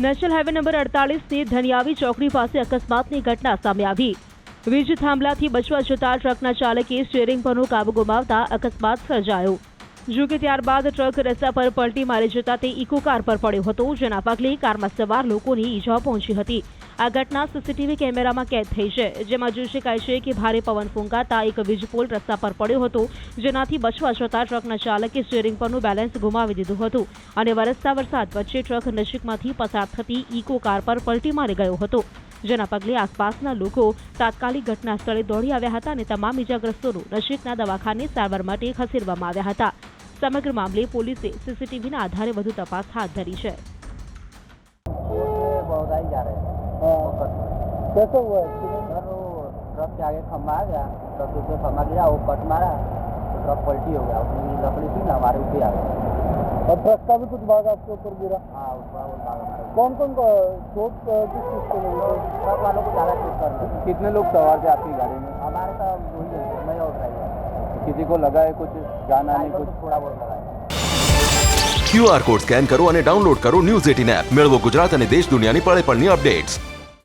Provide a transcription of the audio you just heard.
National highway number 48ની ધનિયાવી ચોકડી પાસે અકસ્માતની ઘટના સામે આવી। વીજ થાંભલાથી બચવા જતા ટ્રકના ચાલકે સ્ટીયરિંગ પરનો કાબુ ગુમાવતા અકસ્માત સર્જાયો। જો કે ત્યારબાદ ટ્રક રસ્તા પર પલટી મારી જતા તે ઇકો કાર પર પડ્યો હતો, જેના પગલે કારમાં સવાર લોકોની ઈજાઓ પહોંચી હતી। આ ઘટના સીસીટીવી કેમેરામાં કેદ થઈ છે, જેમાં જોઈ શકાય છે કે ભારે પવન ફૂંકાતા એક વીજ પોલ રસ્તા પર પડ્યો હતો, જેનાથી બચવા જતા ટ્રકના ચાલકે સ્ટીયરિંગ પરનું બેલેન્સ ગુમાવી દીધું હતું અને વરસતા વરસાદ વચ્ચે ટ્રક નજીકમાંથી પસાર થતી ઇકો કાર પર પલટી મારી ગયો હતો, જેના પગલે આસપાસના લોકો તાત્કાલિક ઘટના સ્થળે દોડી આવ્યા હતા અને તમામ ઇજાગ્રસ્તોનું નજીકના દવાખાને સારવાર માટે ખસેડવામાં આવ્યા હતા। સમગ્ર મામલે પોલીસે સીસીટીવીના આધારે વધુ તપાસ હાથ ધરી છે। कैसे हुआ एक्सीडेंट? ट्रक के आगे खम्भा आ गया, ट्रक के ऊपर खम्भा गिरा, वो कट मारा तो ट्रक पलटी हो गया। उसमें लकड़ी थी ना, हमारे ऊपर आ गया और ट्रक का भी कुछ भाग आपके ऊपर गिरा? हाँ, उसका वो भाग हमारे। कौन कौन का चोट किस चीज को लगी? ट्रक वालों को ज़्यादा चेक कर। कितने लोग सवार थे आपकी गाड़ी में? हमारे तो वही है, मैं और ड्राइवर। किसी को लगा है कुछ जान आने कुछ? थोड़ा बहुत लगा है। QR કોડ સ્કેન કરો અને ડાઉનલોડ કરો ન્યૂઝ 18 એપ। મેળવો ગુજરાત અને દેશ દુનિયાની પળે પળની અપડેટ્સ।